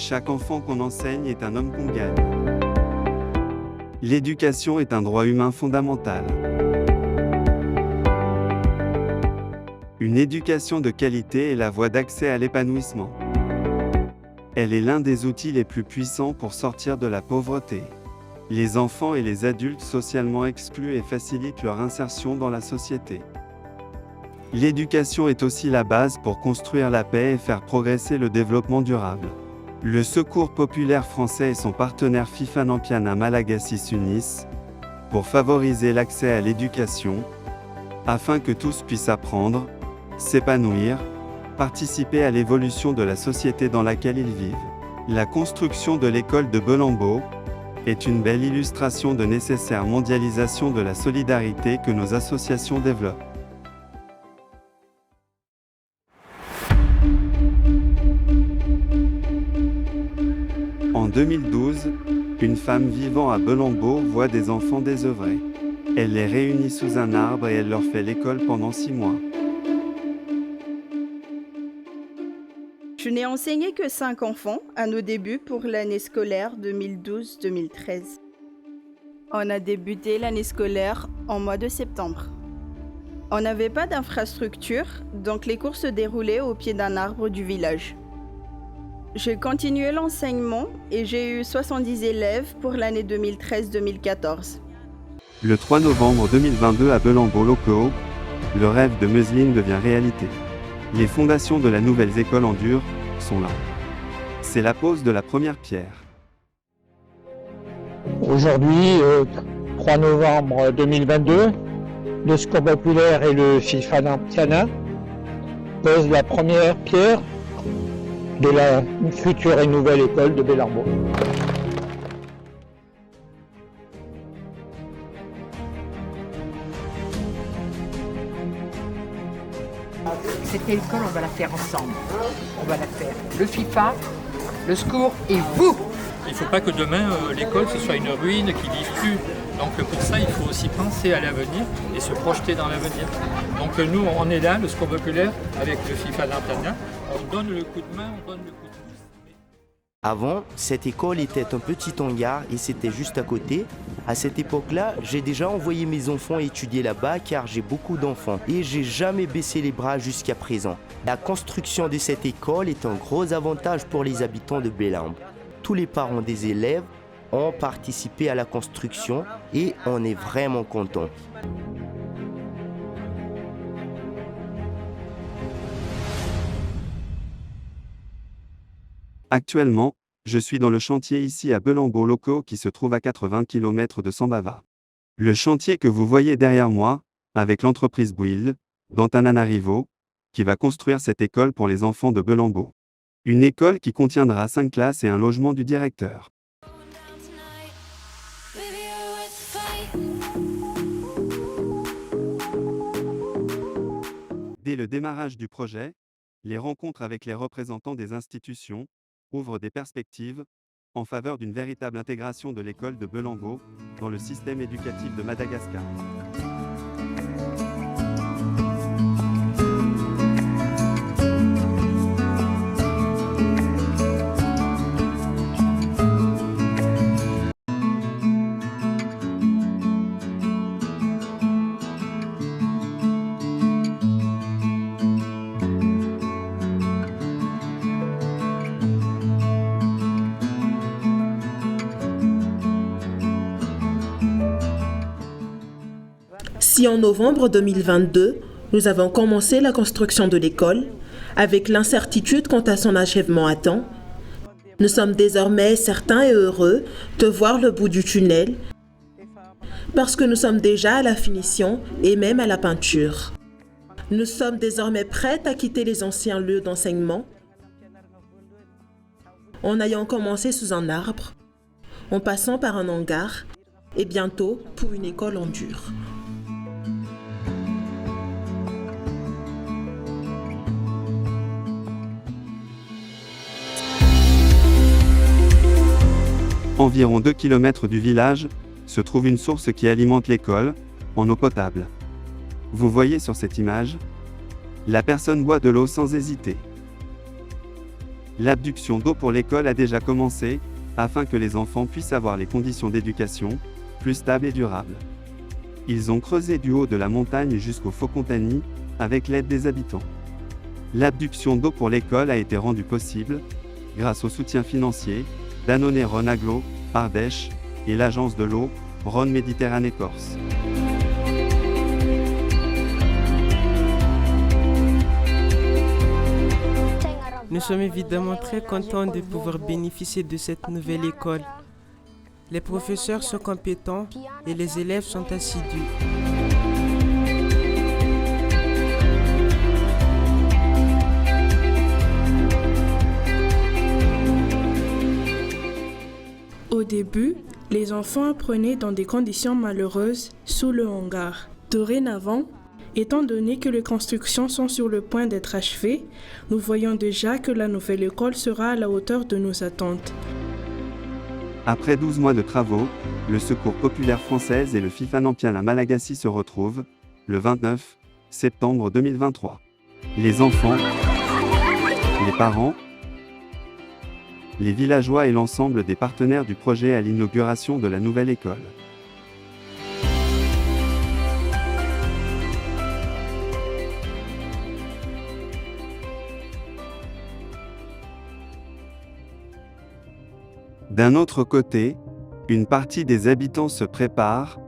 Chaque enfant qu'on enseigne est un homme qu'on gagne. L'éducation est un droit humain fondamental. Une éducation de qualité est la voie d'accès à l'épanouissement. Elle est l'un des outils les plus puissants pour sortir de la pauvreté. Les enfants et les adultes socialement exclus et facilitent leur insertion dans la société. L'éducation est aussi la base pour construire la paix et faire progresser le développement durable. Le Secours populaire français et son partenaire FIFA Nampiana Malagasy s'unissent pour favoriser l'accès à l'éducation, afin que tous puissent apprendre, s'épanouir, participer à l'évolution de la société dans laquelle ils vivent. La construction de l'école de Belambo est une belle illustration de nécessaire mondialisation de la solidarité que nos associations développent. En 2012, une femme vivant à Belambo voit des enfants désœuvrés. Elle les réunit sous un arbre et elle leur fait l'école pendant 6 mois. Je n'ai enseigné que 5 enfants à nos débuts pour l'année scolaire 2012-2013. On a débuté l'année scolaire en mois de septembre. On n'avait pas d'infrastructure, donc les cours se déroulaient au pied d'un arbre du village. J'ai continué l'enseignement et j'ai eu 70 élèves pour l'année 2013-2014. Le 3 novembre 2022 à Belambo-Loco, le rêve de Meusline devient réalité. Les fondations de la nouvelle école en dur sont là. C'est la pose de la première pierre. Aujourd'hui, 3 novembre 2022, le Secours populaire et le FIFA Nampiana posent la première pierre de la future et nouvelle école de Belambo. Cette école, on va la faire ensemble. On va la faire. Le FIFA, le Secours et vous. Il ne faut pas que demain, l'école, ce soit une ruine qui ne vive plus. Donc pour ça, il faut aussi penser à l'avenir et se projeter dans l'avenir. Donc nous, on est là, le Secours populaire, avec le FIFA Nampiana. On donne le coup de main, on donne le coup de pouce. Avant, cette école était un petit hangar et c'était juste à côté. À cette époque-là, j'ai déjà envoyé mes enfants étudier là-bas car j'ai beaucoup d'enfants et j'ai jamais baissé les bras jusqu'à présent. La construction de cette école est un gros avantage pour les habitants de Belambo. Tous les parents des élèves ont participé à la construction et on est vraiment contents. Actuellement, je suis dans le chantier ici à Belambo-Loco qui se trouve à 80 km de Sambava. Le chantier que vous voyez derrière moi, avec l'entreprise Build, d'Antananarivo, qui va construire cette école pour les enfants de Belambo. Une école qui contiendra 5 classes et un logement du directeur. Dès le démarrage du projet, les rencontres avec les représentants des institutions ouvrent des perspectives en faveur d'une véritable intégration de l'école de Belambo dans le système éducatif de Madagascar. Si en novembre 2022, nous avons commencé la construction de l'école, avec l'incertitude quant à son achèvement à temps, nous sommes désormais certains et heureux de voir le bout du tunnel, parce que nous sommes déjà à la finition et même à la peinture. Nous sommes désormais prêts à quitter les anciens lieux d'enseignement, en ayant commencé sous un arbre, en passant par un hangar, et bientôt pour une école en dur. Environ 2 km du village, se trouve une source qui alimente l'école, en eau potable. Vous voyez sur cette image, la personne boit de l'eau sans hésiter. L'abduction d'eau pour l'école a déjà commencé, afin que les enfants puissent avoir les conditions d'éducation plus stables et durables. Ils ont creusé du haut de la montagne jusqu'au Faucontagny, avec l'aide des habitants. L'abduction d'eau pour l'école a été rendue possible, grâce au soutien financier d'Annonay Rhône Agglo, Ardèche, et l'agence de l'eau, Rhône Méditerranée Corse. Nous sommes évidemment très contents de pouvoir bénéficier de cette nouvelle école. Les professeurs sont compétents et les élèves sont assidus. Au début, les enfants apprenaient dans des conditions malheureuses sous le hangar. Dorénavant, étant donné que les constructions sont sur le point d'être achevées, nous voyons déjà que la nouvelle école sera à la hauteur de nos attentes. Après 12 mois de travaux, le Secours populaire française et le FIFA Nampiana à Malagasy se retrouvent, le 29 septembre 2023. Les enfants, les parents, les villageois et l'ensemble des partenaires du projet à l'inauguration de la nouvelle école. D'un autre côté, une partie des habitants se prépare,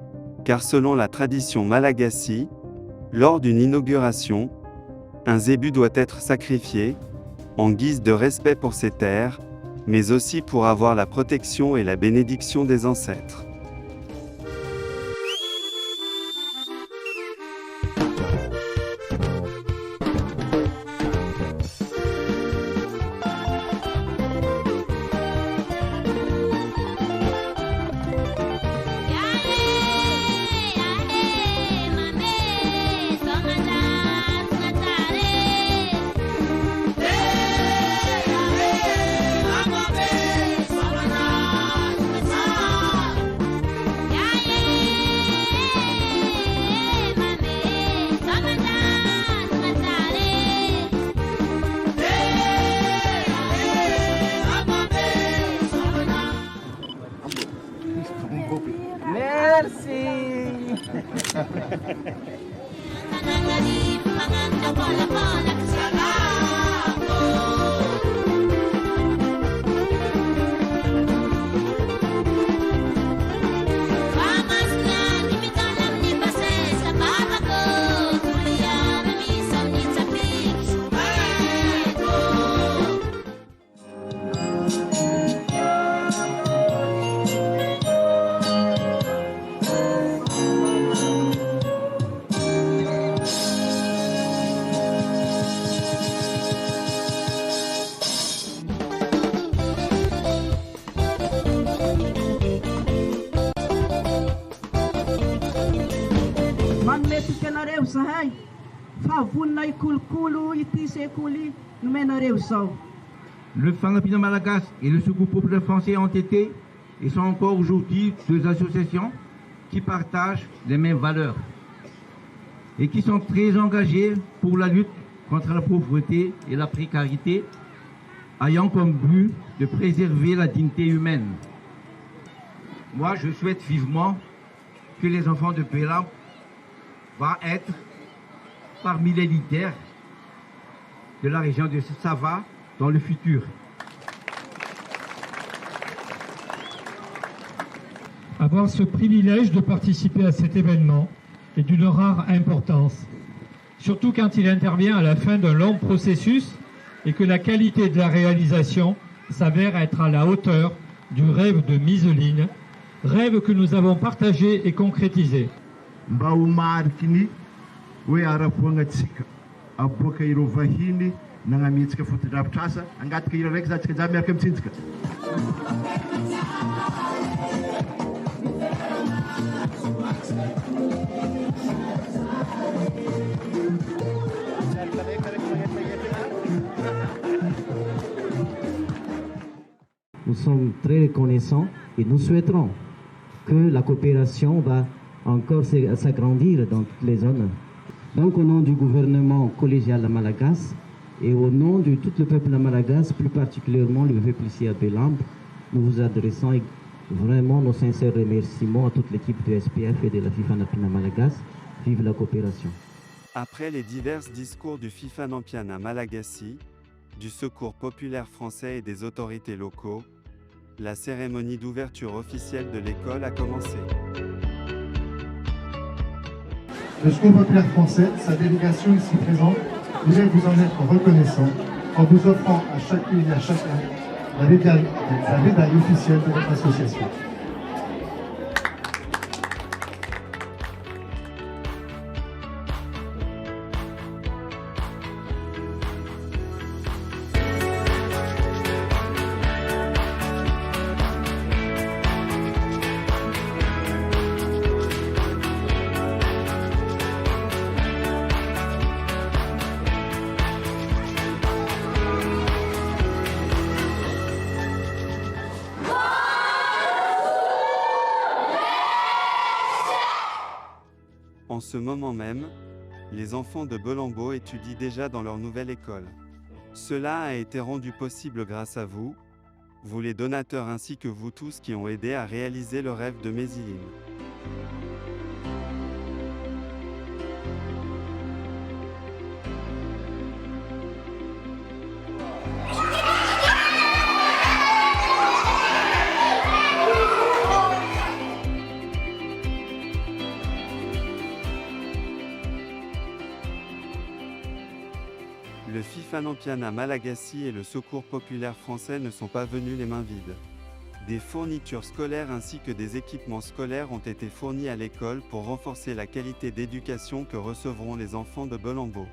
car selon la tradition malagasy, lors d'une inauguration, un zébu doit être sacrifié, en guise de respect pour ses terres, mais aussi pour avoir la protection et la bénédiction des ancêtres. Le FIFA Nampiana Malagasy et le Secours populaire français ont été et sont encore aujourd'hui deux associations qui partagent les mêmes valeurs et qui sont très engagées pour la lutte contre la pauvreté et la précarité, ayant comme but de préserver la dignité humaine. Moi, je souhaite vivement que les enfants de Pélamp vont être parmi les leaders de la région de Sava dans le futur. Avoir ce privilège de participer à cet événement est d'une rare importance, surtout quand il intervient à la fin d'un long processus et que la qualité de la réalisation s'avère être à la hauteur du rêve de Miseline, rêve que nous avons partagé et concrétisé. Nous sommes très reconnaissants et nous souhaiterons que la coopération va encore s'agrandir dans toutes les zones. Donc au nom du gouvernement collégial de Malagasy, Et au nom de tout le peuple malagasy, plus particulièrement le peuple ici à Belambe, nous vous adressons vraiment nos sincères remerciements à toute l'équipe de SPF et de la FIFA Nampina Malagasy. Vive la coopération. Après les divers discours du FIFA Nampina Malagasy, du Secours populaire français et des autorités locaux, la cérémonie d'ouverture officielle de l'école a commencé. Le Secours populaire français, sa délégation ici présente, voulait vous en être reconnaissant en vous offrant à chacune et à chacun la médaille officielle de votre association. En ce moment même, les enfants de Belambo étudient déjà dans leur nouvelle école. Cela a été rendu possible grâce à vous, les donateurs ainsi que vous tous qui ont aidé à réaliser le rêve de Mézilim. Le FIFA Nampina Malagasy et le Secours populaire français ne sont pas venus les mains vides. Des fournitures scolaires ainsi que des équipements scolaires ont été fournis à l'école pour renforcer la qualité d'éducation que recevront les enfants de Belambo.